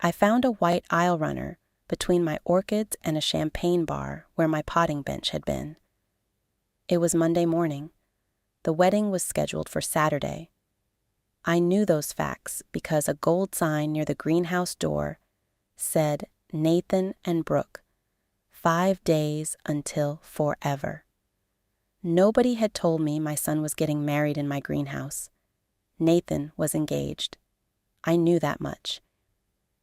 I found a white aisle runner between my orchids and a champagne bar where my potting bench had been. It was Monday morning. The wedding was scheduled for Saturday. I knew those facts because a gold sign near the greenhouse door said Nathan and Brooke, 5 days until forever. Nobody had told me my son was getting married in my greenhouse. Nathan was engaged. I knew that much.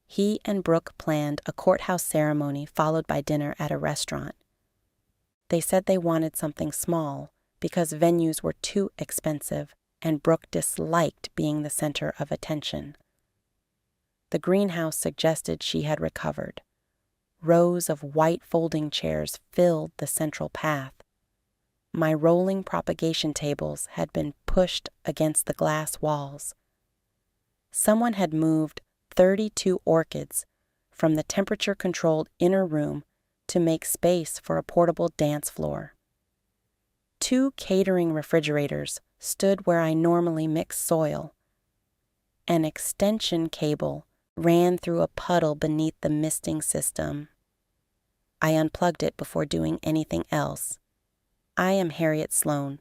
He and Brooke planned a courthouse ceremony followed by dinner at a restaurant. They said they wanted something small because venues were too expensive and Brooke disliked being the center of attention. The greenhouse suggested she had recovered. Rows of white folding chairs filled the central path. My rolling propagation tables had been pushed against the glass walls. Someone had moved 32 orchids from the temperature-controlled inner room to make space for a portable dance floor. 2 catering refrigerators stood where I normally mix soil. An extension cable ran through a puddle beneath the misting system. I unplugged it before doing anything else. I am Harriet Sloan.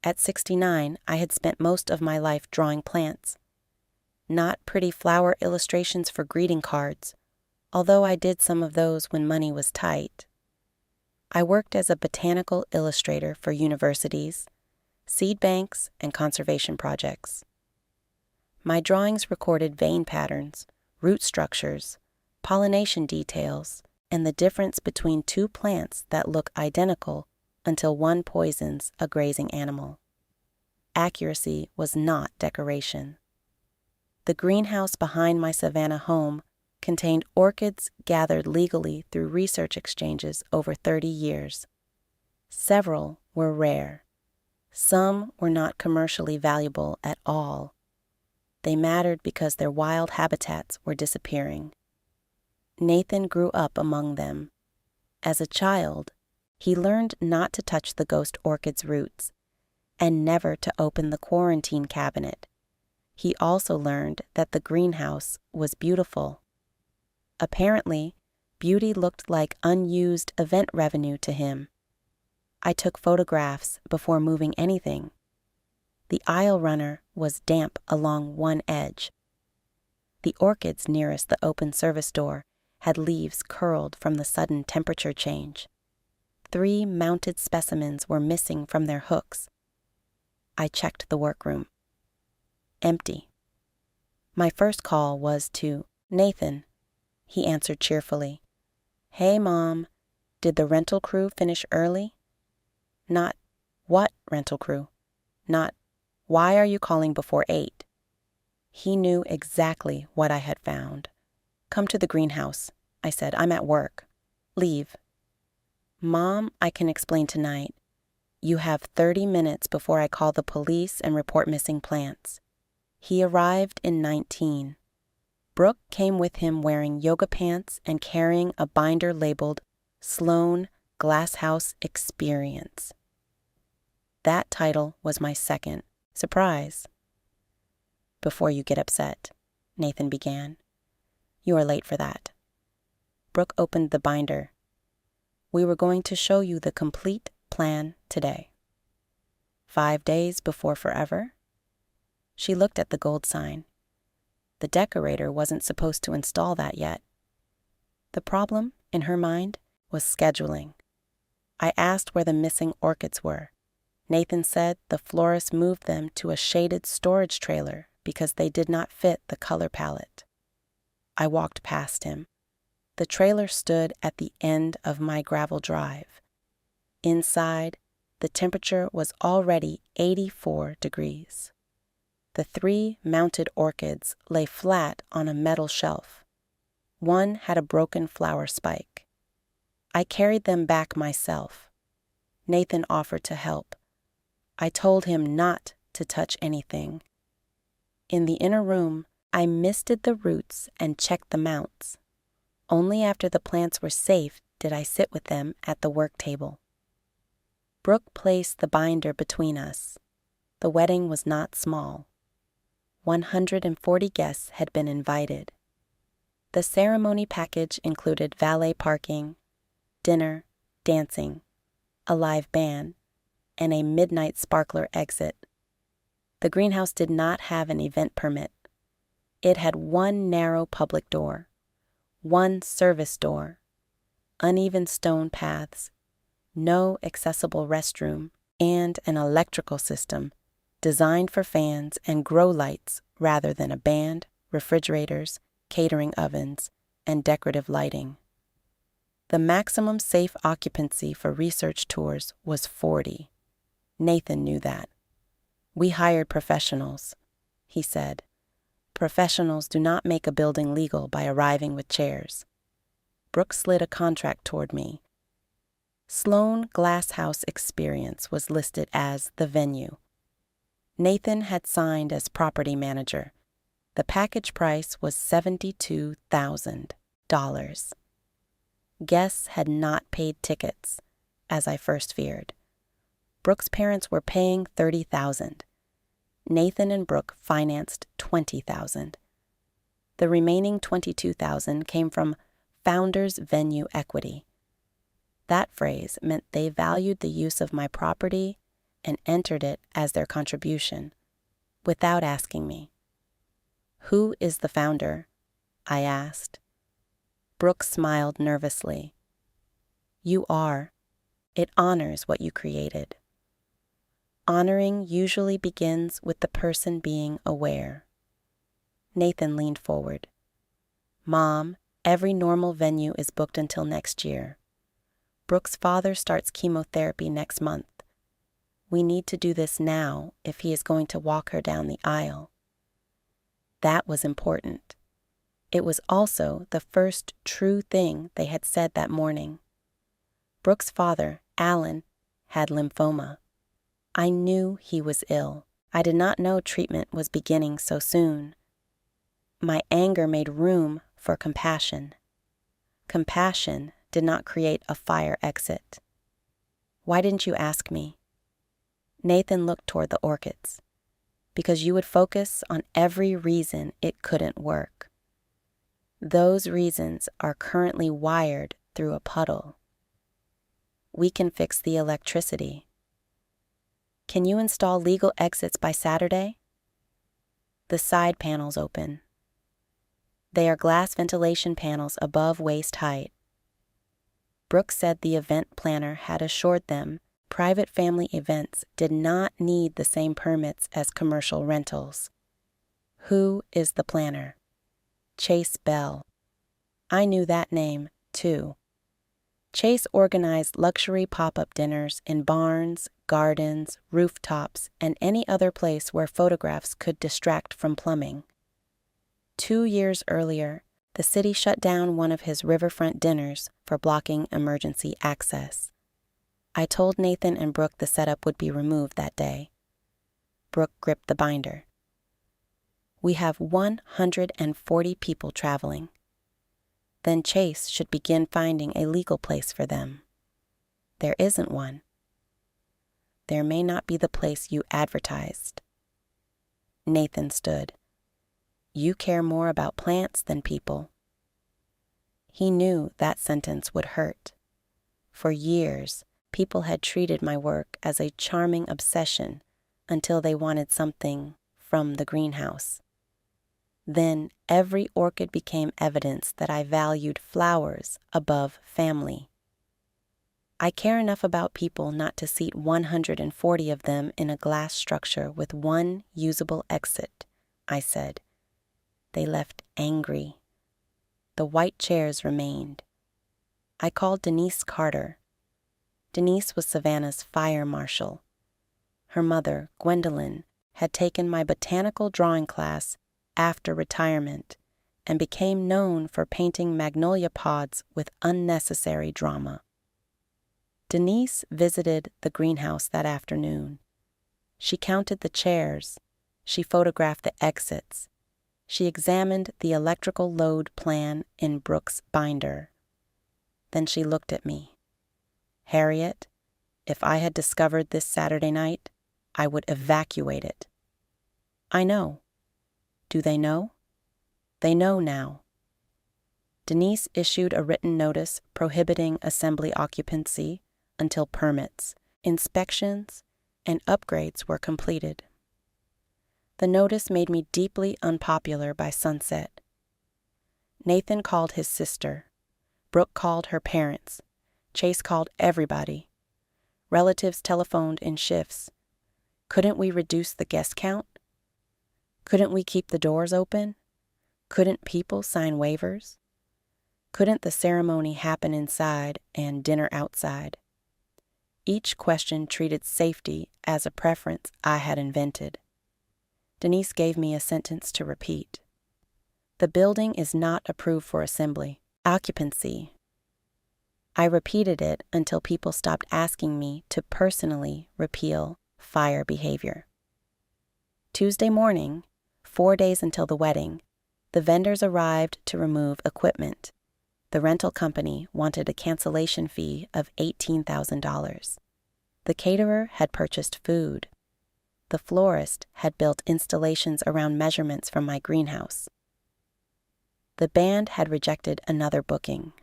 At 69, I had spent most of my life drawing plants. Not pretty flower illustrations for greeting cards, although I did some of those when money was tight. I worked as a botanical illustrator for universities, seed banks, and conservation projects. My drawings recorded vein patterns, root structures, pollination details, and the difference between 2 plants that look identical until one poisons a grazing animal. Accuracy was not decoration. The greenhouse behind my Savannah home contained orchids gathered legally through research exchanges over 30 years. Several were rare. Some were not commercially valuable at all. They mattered because their wild habitats were disappearing. Nathan grew up among them. As a child, he learned not to touch the ghost orchid's roots and never to open the quarantine cabinet. He also learned that the greenhouse was beautiful. Apparently, beauty looked like unused event revenue to him. I took photographs before moving anything. The aisle runner was damp along one edge. The orchids nearest the open service door had leaves curled from the sudden temperature change. 3 mounted specimens were missing from their hooks. I checked the workroom. Empty. My first call was to Nathan. He answered cheerfully. "Hey, Mom, did the rental crew finish early?" Not, "What rental crew?" Not, "Why are you calling before 8?" He knew exactly what I had found. "Come to the greenhouse," I said. "I'm at work." "Leave." "Mom, I can explain tonight. You have 30 minutes before I call the police and report missing plants." He arrived in 19. Brooke came with him wearing yoga pants and carrying a binder labeled Sloan Glasshouse Experience. That title was my second. Surprise. "Before you get upset," Nathan began. "You are late for that." Brooke opened the binder. "We were going to show you the complete plan today." 5 days before forever? She looked at the gold sign. The decorator wasn't supposed to install that yet. The problem, in her mind, was scheduling. I asked where the missing orchids were. Nathan said the florist moved them to a shaded storage trailer because they did not fit the color palette. I walked past him. The trailer stood at the end of my gravel drive. Inside, the temperature was already 84 degrees. The 3 mounted orchids lay flat on a metal shelf. One had a broken flower spike. I carried them back myself. Nathan offered to help. I told him not to touch anything. In the inner room, I misted the roots and checked the mounts. Only after the plants were safe did I sit with them at the work table. Brooke placed the binder between us. The wedding was not small. 140 guests had been invited. The ceremony package included valet parking, dinner, dancing, a live band, and a midnight sparkler exit. The greenhouse did not have an event permit. It had one narrow public door, one service door, uneven stone paths, no accessible restroom, and an electrical system designed for fans and grow lights rather than a band, refrigerators, catering ovens, and decorative lighting. The maximum safe occupancy for research tours was 40. Nathan knew that. "We hired professionals," he said. "Professionals do not make a building legal by arriving with chairs." Brooke slid a contract toward me. Sloan Glasshouse Experience was listed as the venue. Nathan had signed as property manager. The package price was $72,000. Guests had not paid tickets, as I first feared. Brooke's parents were paying $30,000. Nathan and Brooke financed $20,000. The remaining $22,000 came from Founders Venue Equity. That phrase meant they valued the use of my property and entered it as their contribution, without asking me. "Who is the founder?" I asked. Brooke smiled nervously. "You are. It honors what you created." Honoring usually begins with the person being aware. Nathan leaned forward. "Mom, every normal venue is booked until next year. Brooke's father starts chemotherapy next month. We need to do this now if he is going to walk her down the aisle." That was important. It was also the first true thing they had said that morning. Brooke's father, Alan, had lymphoma. I knew he was ill. I did not know treatment was beginning so soon. My anger made room for compassion. Compassion did not create a fire exit. "Why didn't you ask me?" Nathan looked toward the orchids. "Because you would focus on every reason it couldn't work. Those reasons are currently wired through a puddle. We can fix the electricity. Can you install legal exits by Saturday?" The side panels open. They are glass ventilation panels above waist height. Brooke said the event planner had assured them private family events did not need the same permits as commercial rentals. "Who is the planner?" "Chase Bell." I knew that name, too. Chase organized luxury pop-up dinners in barns, gardens, rooftops, and any other place where photographs could distract from plumbing. 2 years earlier, the city shut down one of his riverfront dinners for blocking emergency access. I told Nathan and Brooke the setup would be removed that day. Brooke gripped the binder. "We have 140 people traveling. Then Chase should begin finding a legal place for them. There isn't one. There may not be the place you advertised." Nathan stood. "You care more about plants than people." He knew that sentence would hurt. For years, people had treated my work as a charming obsession until they wanted something from the greenhouse. Then every orchid became evidence that I valued flowers above family. "I care enough about people not to seat 140 of them in a glass structure with one usable exit," I said. They left angry. The white chairs remained. I called Denise Carter. Denise was Savannah's fire marshal. Her mother, Gwendolyn, had taken my botanical drawing class after retirement and became known for painting magnolia pods with unnecessary drama. Denise visited the greenhouse that afternoon. She counted the chairs. She photographed the exits. She examined the electrical load plan in Brooke's binder. Then she looked at me. "Harriet, if I had discovered this Saturday night, I would evacuate it." "I know. Do they know?" "They know now." Denise issued a written notice prohibiting assembly occupancy until permits, inspections, and upgrades were completed. The notice made me deeply unpopular by sunset. Nathan called his sister. Brooke called her parents. Chase called everybody. Relatives telephoned in shifts. Couldn't we reduce the guest count? Couldn't we keep the doors open? Couldn't people sign waivers? Couldn't the ceremony happen inside and dinner outside? Each question treated safety as a preference I had invented. Denise gave me a sentence to repeat. The building is not approved for assembly, occupancy. I repeated it until people stopped asking me to personally repeal fire behavior. Tuesday morning, 4 days until the wedding, the vendors arrived to remove equipment. The rental company wanted a cancellation fee of $18,000. The caterer had purchased food. The florist had built installations around measurements from my greenhouse. The band had rejected another booking.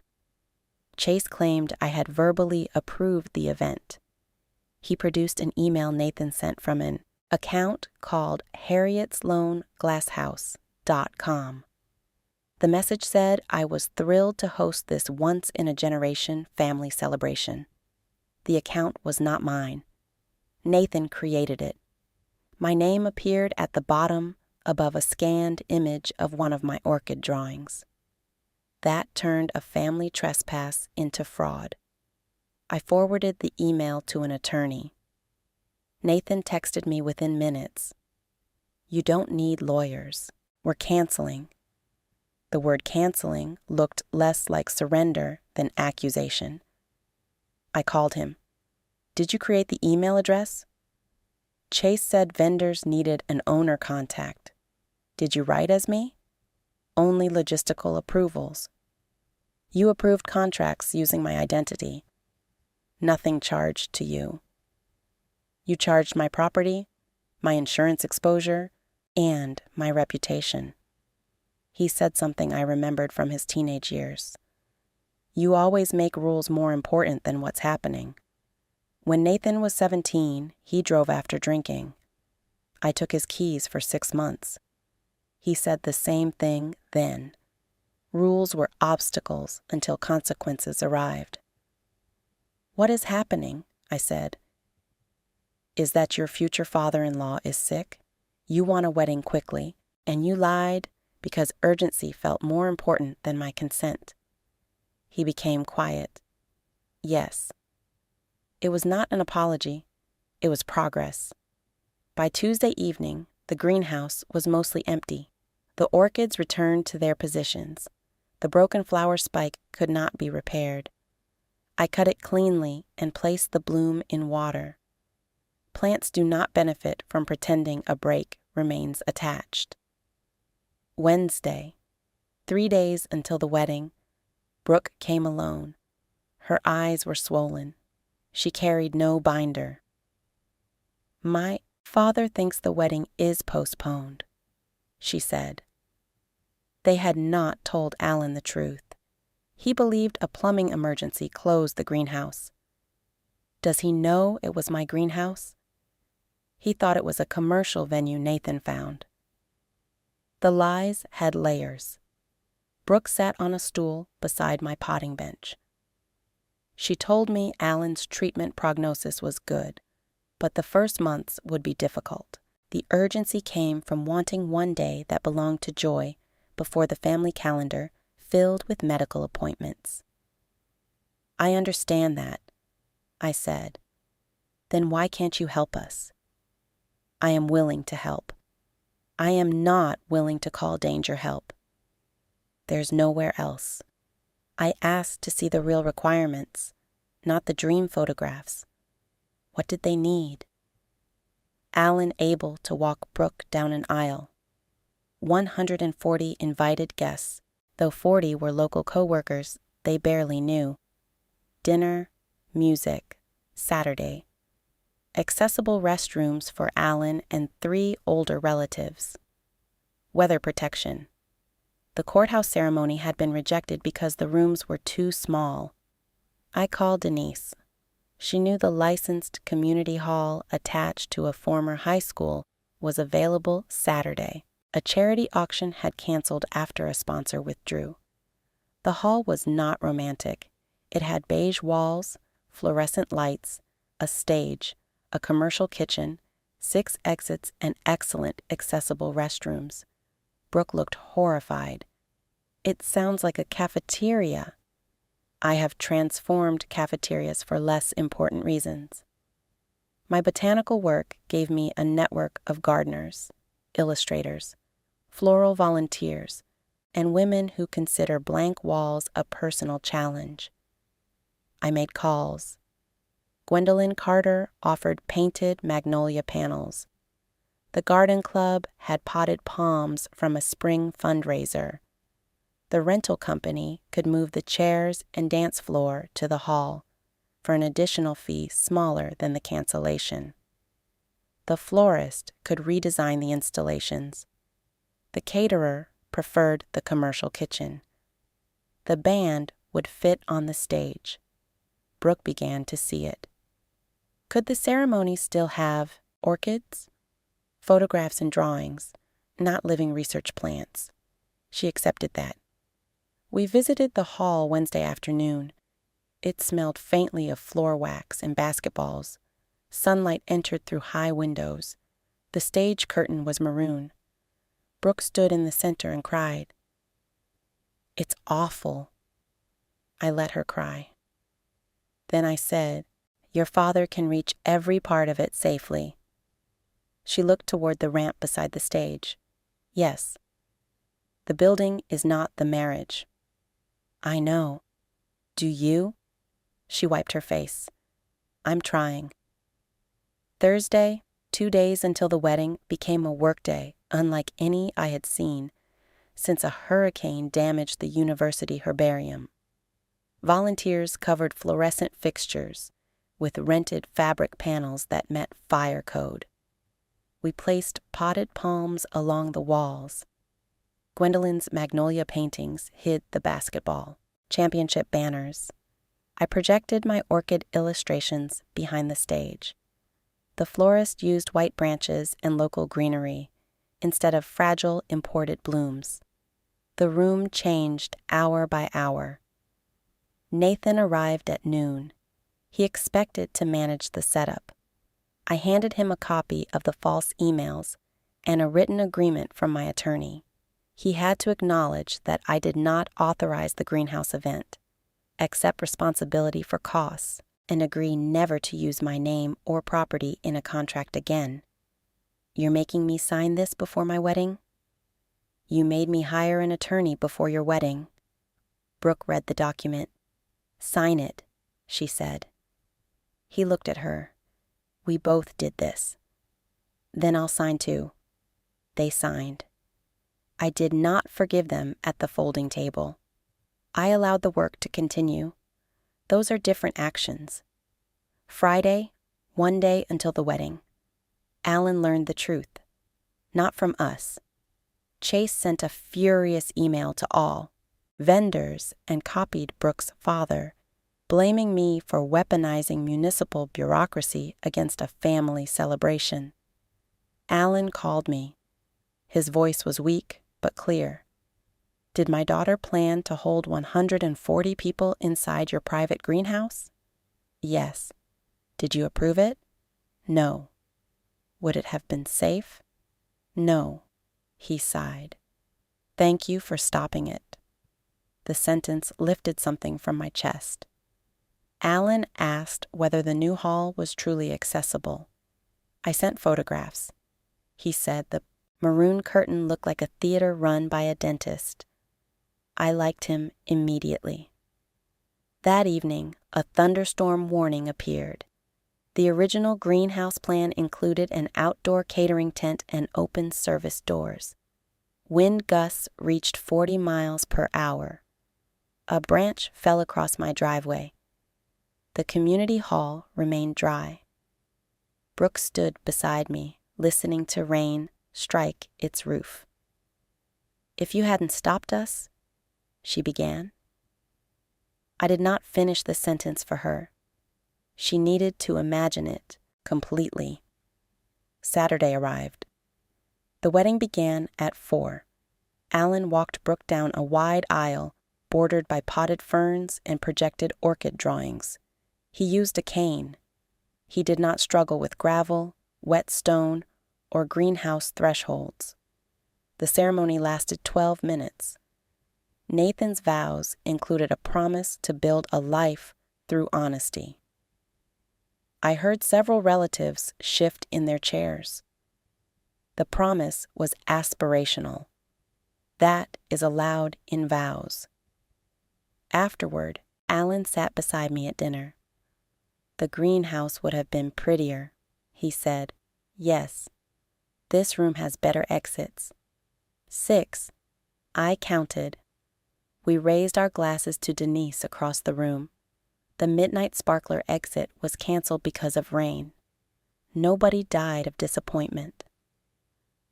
Chase claimed I had verbally approved the event. He produced an email Nathan sent from an account called harrietsloanglasshouse.com. The message said I was thrilled to host this once-in-a-generation family celebration. The account was not mine. Nathan created it. My name appeared at the bottom above a scanned image of one of my orchid drawings. That turned a family trespass into fraud. I forwarded the email to an attorney. Nathan texted me within minutes. "You don't need lawyers. We're canceling." The word canceling looked less like surrender than accusation. I called him. "Did you create the email address?" "Chase said vendors needed an owner contact. Did you write as me?" "Only logistical approvals." "You approved contracts using my identity. Nothing charged to you. You charged my property, my insurance exposure, and my reputation." He said something I remembered from his teenage years. "You always make rules more important than what's happening." When Nathan was 17, he drove after drinking. I took his keys for 6 months. He said the same thing then. Rules were obstacles until consequences arrived. "What is happening?" I said. "Is that your future father-in-law is sick? You want a wedding quickly, and you lied because urgency felt more important than my consent." He became quiet. "Yes." It was not an apology. It was progress. By Tuesday evening, the greenhouse was mostly empty. The orchids returned to their positions. The broken flower spike could not be repaired. I cut it cleanly and placed the bloom in water. Plants do not benefit from pretending a break remains attached. Wednesday, 3 days until the wedding, Brooke came alone. Her eyes were swollen. She carried no binder. "My father thinks the wedding is postponed," she said. They had not told Alan the truth. He believed a plumbing emergency closed the greenhouse. Does he know it was my greenhouse? He thought it was a commercial venue Nathan found. The lies had layers. Brooke sat on a stool beside my potting bench. She told me Alan's treatment prognosis was good, but the first months would be difficult. The urgency came from wanting one day that belonged to Joy before the family calendar filled with medical appointments. "I understand that," I said. "Then why can't you help us?" "I am willing to help. I am not willing to call danger help. There's nowhere else. I asked to see the real requirements, not the dream photographs. What did they need?" Alan able to walk Brooke down an aisle. 140 invited guests, though 40 were local co-workers they barely knew. Dinner, music, Saturday. Accessible restrooms for Alan and 3 older relatives. Weather protection. The courthouse ceremony had been rejected because the rooms were too small. I called Denise. She knew the licensed community hall attached to a former high school was available Saturday. A charity auction had canceled after a sponsor withdrew. The hall was not romantic. It had beige walls, fluorescent lights, a stage, a commercial kitchen, 6 exits, and excellent accessible restrooms. Brooke looked horrified. "It sounds like a cafeteria." "I have transformed cafeterias for less important reasons." My botanical work gave me a network of gardeners, illustrators, floral volunteers, and women who consider blank walls a personal challenge. I made calls. Gwendolyn Carter offered painted magnolia panels. The garden club had potted palms from a spring fundraiser. The rental company could move the chairs and dance floor to the hall for an additional fee smaller than the cancellation. The florist could redesign the installations. The caterer preferred the commercial kitchen. The band would fit on the stage. Brooke began to see it. Could the ceremony still have orchids? Photographs and drawings, not living research plants. She accepted that. We visited the hall Wednesday afternoon. It smelled faintly of floor wax and basketballs. Sunlight entered through high windows. The stage curtain was maroon. Brooke stood in the center and cried. "It's awful." I let her cry. Then I said, "Your father can reach every part of it safely." She looked toward the ramp beside the stage. "Yes. The building is not the marriage." "I know. Do you?" She wiped her face. "I'm trying." Thursday, 2 days until the wedding, became a workday unlike any I had seen since a hurricane damaged the university herbarium. Volunteers covered fluorescent fixtures with rented fabric panels that met fire code. We placed potted palms along the walls. Gwendolyn's magnolia paintings hid the basketball, championship banners. I projected my orchid illustrations behind the stage. The florist used white branches and local greenery instead of fragile imported blooms. The room changed hour by hour. Nathan arrived at noon. He expected to manage the setup. I handed him a copy of the false emails and a written agreement from my attorney. He had to acknowledge that I did not authorize the greenhouse event, accept responsibility for costs, and agree never to use my name or property in a contract again. "You're making me sign this before my wedding?" "You made me hire an attorney before your wedding." Brooke read the document. "Sign it," she said. He looked at her. "We both did this." "Then I'll sign too." They signed. I did not forgive them at the folding table. I allowed the work to continue. Those are different actions. Friday, 1 day until the wedding. Alan learned the truth. Not from us. Chase sent a furious email to all, vendors, and copied Brooke's father, blaming me for weaponizing municipal bureaucracy against a family celebration. Alan called me. His voice was weak but clear. "Did my daughter plan to hold 140 people inside your private greenhouse?" "Yes." "Did you approve it?" "No." "Would it have been safe?" "No." He sighed. "Thank you for stopping it." The sentence lifted something from my chest. Alan asked whether the new hall was truly accessible. I sent photographs. He said the maroon curtain looked like a theater run by a dentist. I liked him immediately. That evening, a thunderstorm warning appeared. The original greenhouse plan included an outdoor catering tent and open service doors. Wind gusts reached 40 miles per hour. A branch fell across my driveway. The community hall remained dry. Brooke stood beside me, listening to rain strike its roof. "If you hadn't stopped us," she began. I did not finish the sentence for her. She needed to imagine it completely. Saturday arrived. The wedding began at 4. Alan walked Brooke down a wide aisle bordered by potted ferns and projected orchid drawings. He used a cane. He did not struggle with gravel, wet stone, or greenhouse thresholds. The ceremony lasted 12 minutes. Nathan's vows included a promise to build a life through honesty. I heard several relatives shift in their chairs. The promise was aspirational. That is allowed in vows. Afterward, Alan sat beside me at dinner. "The greenhouse would have been prettier," he said. "Yes, this room has better exits." 6. I counted. We raised our glasses to Denise across the room. The Midnight Sparkler exit was canceled because of rain. Nobody died of disappointment.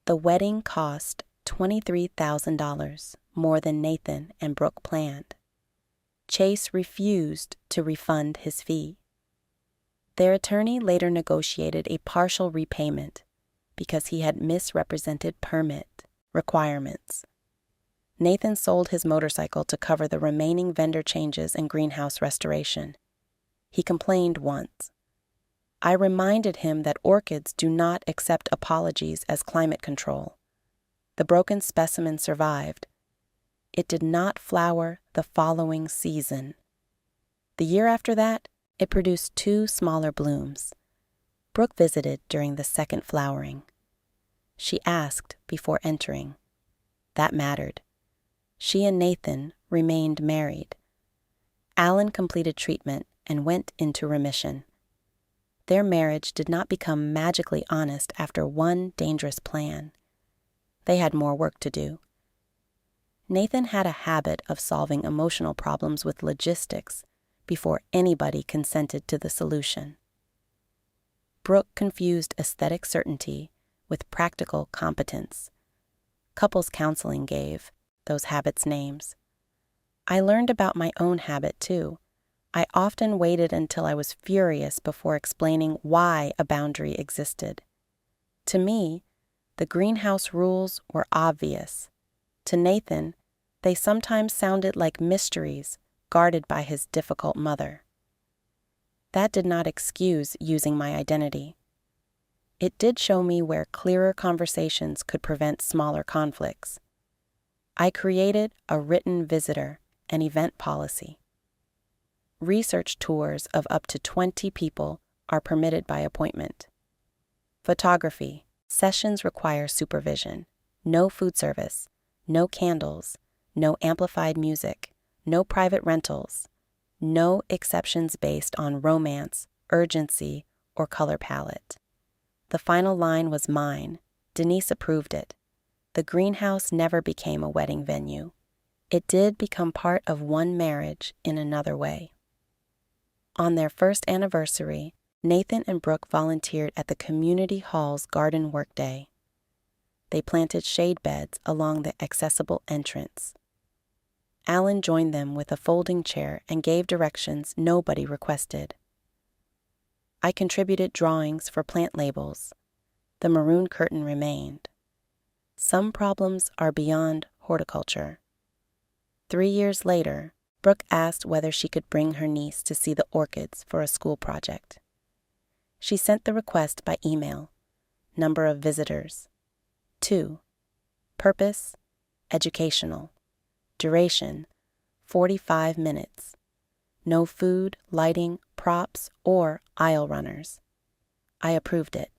The wedding cost $23,000, more than Nathan and Brooke planned. Chase refused to refund his fee. Their attorney later negotiated a partial repayment because he had misrepresented permit requirements. Nathan sold his motorcycle to cover the remaining vendor changes and greenhouse restoration. He complained once. I reminded him that orchids do not accept apologies as climate control. The broken specimen survived. It did not flower the following season. The year after that, it produced 2 smaller blooms. Brooke visited during the second flowering. She asked before entering. That mattered. She and Nathan remained married. Alan completed treatment and went into remission. Their marriage did not become magically honest after one dangerous plan. They had more work to do. Nathan had a habit of solving emotional problems with logistics before anybody consented to the solution. Brooke confused aesthetic certainty with practical competence. Couples counseling gave those habits names. I learned about my own habit, too. I often waited until I was furious before explaining why a boundary existed. To me, the greenhouse rules were obvious. To Nathan, they sometimes sounded like mysteries guarded by his difficult mother. That did not excuse using my identity. It did show me where clearer conversations could prevent smaller conflicts. I created a written visitor and event policy. Research tours of up to 20 people are permitted by appointment. Photography. Sessions require supervision. No food service. No candles. No amplified music. No private rentals. No exceptions based on romance, urgency, or color palette. The final line was mine. Denise approved it. The greenhouse never became a wedding venue. It did become part of one marriage in another way. On their first anniversary, Nathan and Brooke volunteered at the community hall's garden workday. They planted shade beds along the accessible entrance. Alan joined them with a folding chair and gave directions nobody requested. I contributed drawings for plant labels. The maroon curtain remained. Some problems are beyond horticulture. 3 years later, Brooke asked whether she could bring her niece to see the orchids for a school project. She sent the request by email. Number of visitors: 2. Purpose: educational. Duration: 45 minutes. No food, lighting, props, or aisle runners. I approved it.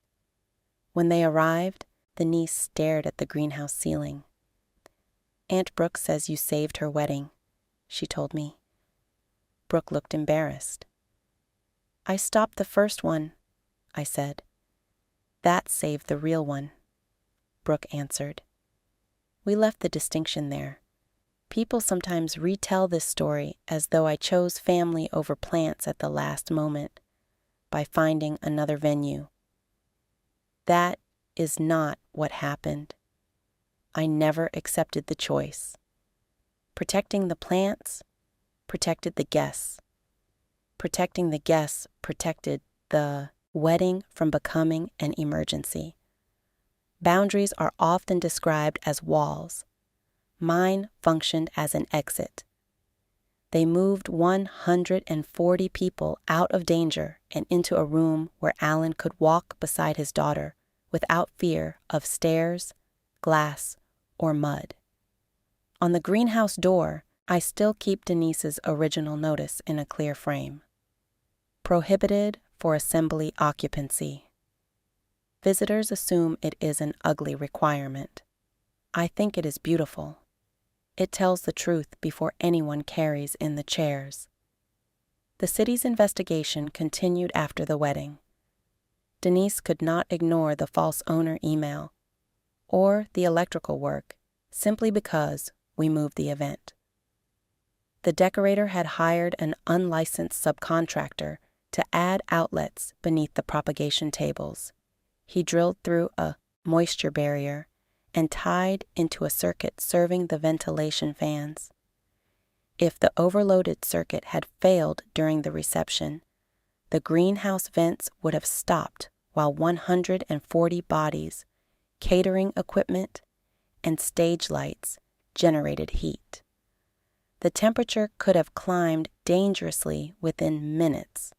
When they arrived, the niece stared at the greenhouse ceiling. "Aunt Brooke says you saved her wedding," she told me. Brooke looked embarrassed. "I stopped the first one," I said. "That saved the real one," Brooke answered. We left the distinction there. People sometimes retell this story as though I chose family over plants at the last moment by finding another venue. That is not what happened. I never accepted the choice. Protecting the plants protected the guests. Protecting the guests protected the wedding from becoming an emergency. Boundaries are often described as walls. Mine functioned as an exit. They moved 140 people out of danger and into a room where Alan could walk beside his daughter without fear of stairs, glass, or mud. On the greenhouse door, I still keep Denise's original notice in a clear frame. Prohibited for assembly occupancy. Visitors assume it is an ugly requirement. I think it is beautiful. It tells the truth before anyone carries in the chairs. The city's investigation continued after the wedding. Denise could not ignore the false owner email or the electrical work simply because we moved the event. The decorator had hired an unlicensed subcontractor to add outlets beneath the propagation tables. He drilled through a moisture barrier and tied into a circuit serving the ventilation fans. If the overloaded circuit had failed during the reception, the greenhouse vents would have stopped while 140 bodies, catering equipment, and stage lights generated heat. The temperature could have climbed dangerously within minutes.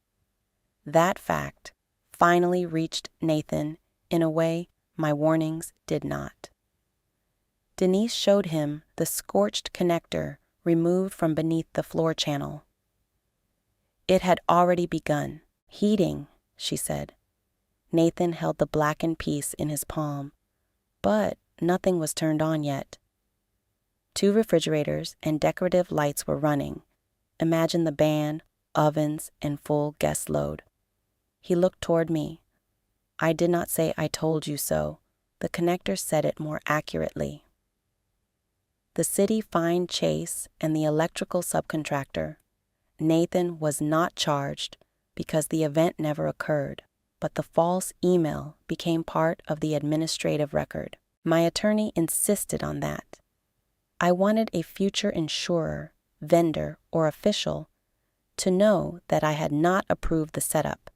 That fact finally reached Nathan in a way my warnings did not. Denise showed him the scorched connector removed from beneath the floor channel. It had already begun heating, she said. Nathan held the blackened piece in his palm, but nothing was turned on yet. 2 refrigerators and decorative lights were running. Imagine the band, ovens, and full guest load. He looked toward me. I did not say I told you so. The connector said it more accurately. The city fined Chase and the electrical subcontractor. Nathan was not charged because the event never occurred, but the false email became part of the administrative record. My attorney insisted on that. I wanted a future insurer, vendor, or official to know that I had not approved the setup.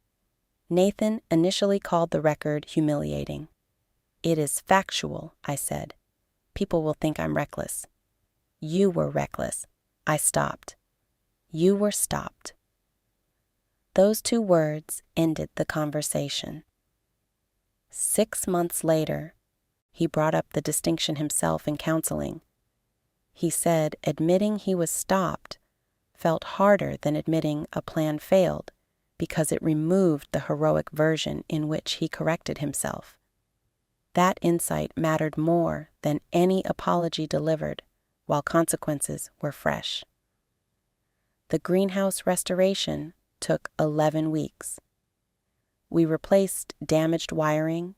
Nathan initially called the record humiliating. It is factual, I said. People will think I'm reckless. You were reckless. I stopped. You were stopped. Those 2 words ended the conversation. 6 months later, he brought up the distinction himself in counseling. He said admitting he was stopped felt harder than admitting a plan failed because it removed the heroic version in which he corrected himself. That insight mattered more than any apology delivered while consequences were fresh. The greenhouse restoration took 11 weeks. We replaced damaged wiring,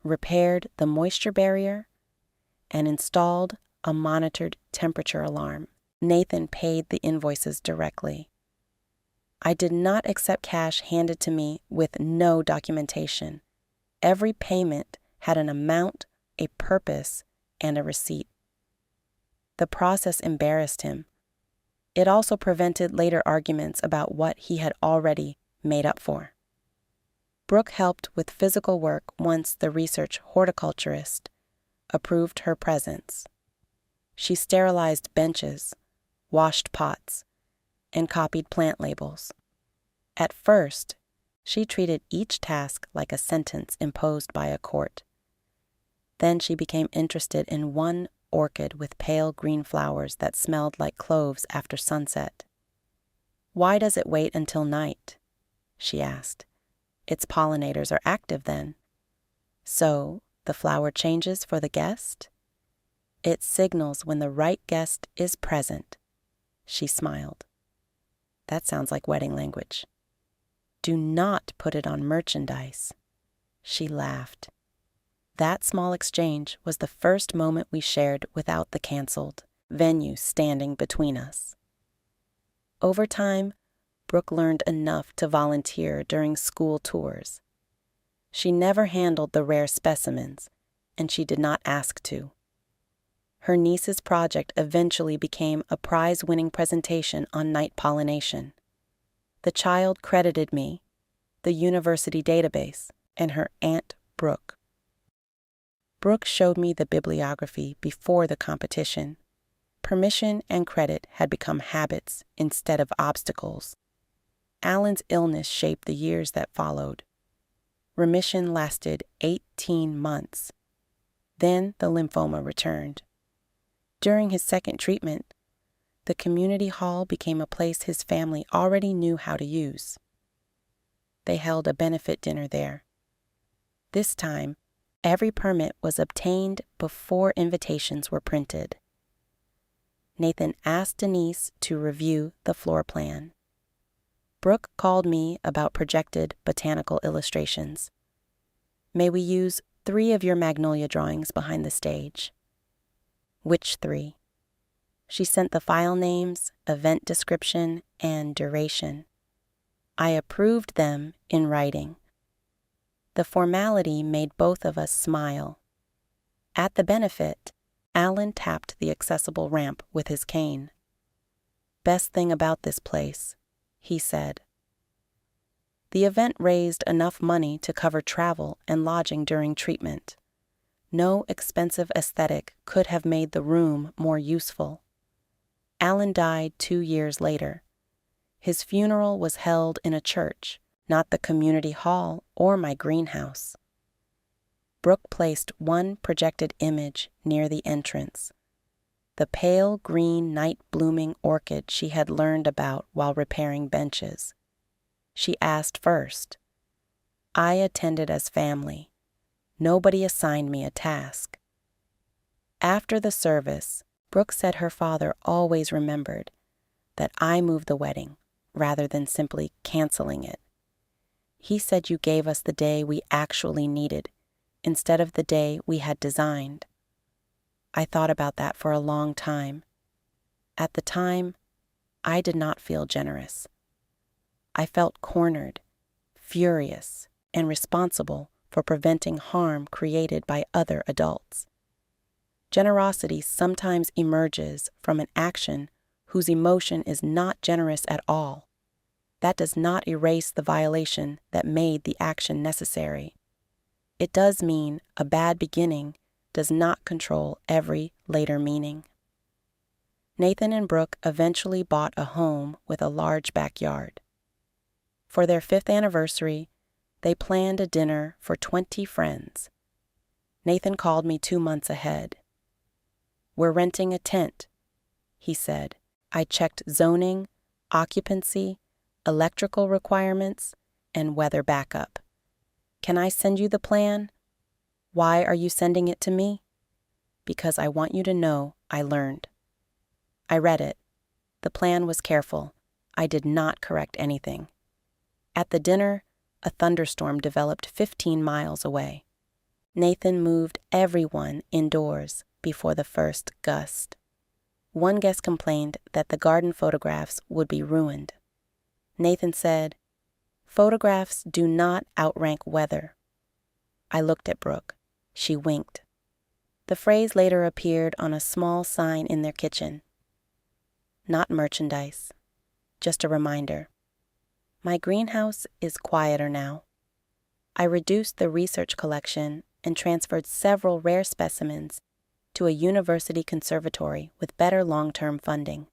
repaired the moisture barrier, and installed a monitored temperature alarm. Nathan paid the invoices directly. I did not accept cash handed to me with no documentation. Every payment had an amount, a purpose, and a receipt. The process embarrassed him. It also prevented later arguments about what he had already made up for. Brooke helped with physical work once the research horticulturist approved her presence. She sterilized benches, washed pots, and copied plant labels. At first, she treated each task like a sentence imposed by a court. Then she became interested in one orchid with pale green flowers that smelled like cloves after sunset. "Why does it wait until night?" she asked. "Its pollinators are active then." "So, the flower changes for the guest?" "It signals when the right guest is present." She smiled. "That sounds like wedding language." "Do not put it on merchandise." She laughed. That small exchange was the first moment we shared without the canceled venue standing between us. Over time, Brooke learned enough to volunteer during school tours. She never handled the rare specimens, and she did not ask to. Her niece's project eventually became a prize-winning presentation on night pollination. The child credited me, the university database, and her Aunt Brooke. Brooke showed me the bibliography before the competition. Permission and credit had become habits instead of obstacles. Alan's illness shaped the years that followed. Remission lasted 18 months. Then the lymphoma returned. During his second treatment, the community hall became a place his family already knew how to use. They held a benefit dinner there. This time, every permit was obtained before invitations were printed. Nathan asked Denise to review the floor plan. Brooke called me about projected botanical illustrations. May we use 3 of your magnolia drawings behind the stage? Which 3? She sent the file names, event description, and duration. I approved them in writing. The formality made both of us smile. At the benefit, Alan tapped the accessible ramp with his cane. "Best thing about this place," he said. The event raised enough money to cover travel and lodging during treatment. No expensive aesthetic could have made the room more useful. Alan died 2 years later. His funeral was held in a church, not the community hall or my greenhouse. Brooke placed one projected image near the entrance, the pale green night-blooming orchid she had learned about while repairing benches. She asked first. I attended as family. Nobody assigned me a task. After the service, Brooke said her father always remembered that I moved the wedding rather than simply canceling it. He said you gave us the day we actually needed instead of the day we had designed. I thought about that for a long time. At the time, I did not feel generous. I felt cornered, furious, and responsible for preventing harm created by other adults. Generosity sometimes emerges from an action whose emotion is not generous at all. That does not erase the violation that made the action necessary. It does mean a bad beginning does not control every later meaning. Nathan and Brooke eventually bought a home with a large backyard. For their 5th anniversary, they planned a dinner for 20 friends. Nathan called me 2 months ahead. "We're renting a tent," he said. I checked zoning, occupancy, electrical requirements, and weather backup. "Can I send you the plan?" "Why are you sending it to me?" "Because I want you to know I learned." I read it. The plan was careful. I did not correct anything. At the dinner, a thunderstorm developed 15 miles away. Nathan moved everyone indoors before the first gust. One guest complained that the garden photographs would be ruined. Nathan said, "Photographs do not outrank weather." I looked at Brooke. She winked. The phrase later appeared on a small sign in their kitchen. Not merchandise, just a reminder. My greenhouse is quieter now. I reduced the research collection and transferred several rare specimens to a university conservatory with better long-term funding.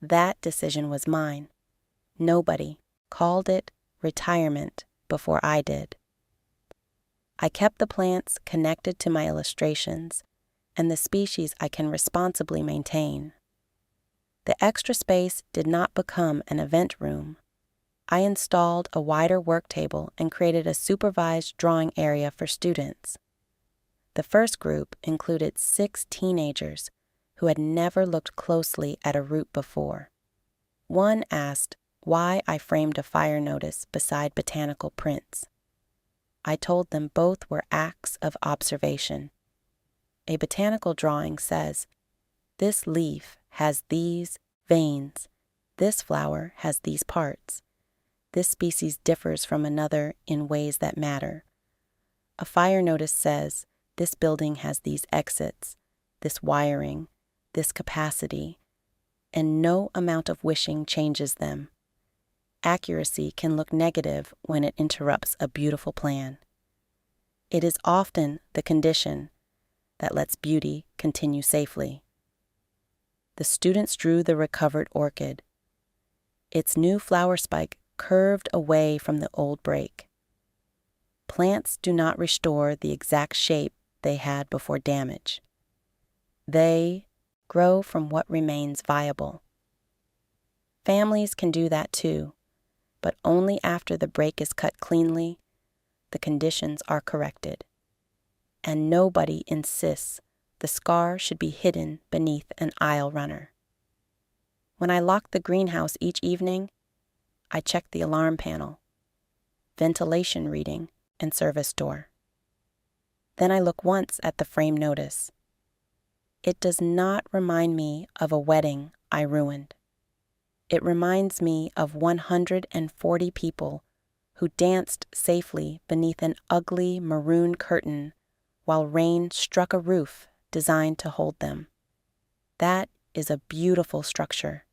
That decision was mine. Nobody called it retirement before I did. I kept the plants connected to my illustrations and the species I can responsibly maintain. The extra space did not become an event room. I installed a wider work table and created a supervised drawing area for students. The first group included 6 teenagers who had never looked closely at a root before. One asked why I framed a fire notice beside botanical prints. I told them both were acts of observation. A botanical drawing says, "This leaf has these veins. This flower has these parts. This species differs from another in ways that matter." A fire notice says, "This building has these exits. this wiring, this capacity, and no amount of wishing changes them. Accuracy can look negative when it interrupts a beautiful plan. It is often the condition that lets beauty continue safely. The students drew the recovered orchid. Its new flower spike curved away from the old break. Plants do not restore the exact shape they had before damage. They grow from what remains viable. Families can do that too, but only after the break is cut cleanly, the conditions are corrected. And nobody insists the scar should be hidden beneath an aisle runner. When I lock the greenhouse each evening, I check the alarm panel, ventilation reading, and service door. Then I look once at the frame notice. It does not remind me of a wedding I ruined. It reminds me of 140 people who danced safely beneath an ugly maroon curtain while rain struck a roof designed to hold them. That is a beautiful structure.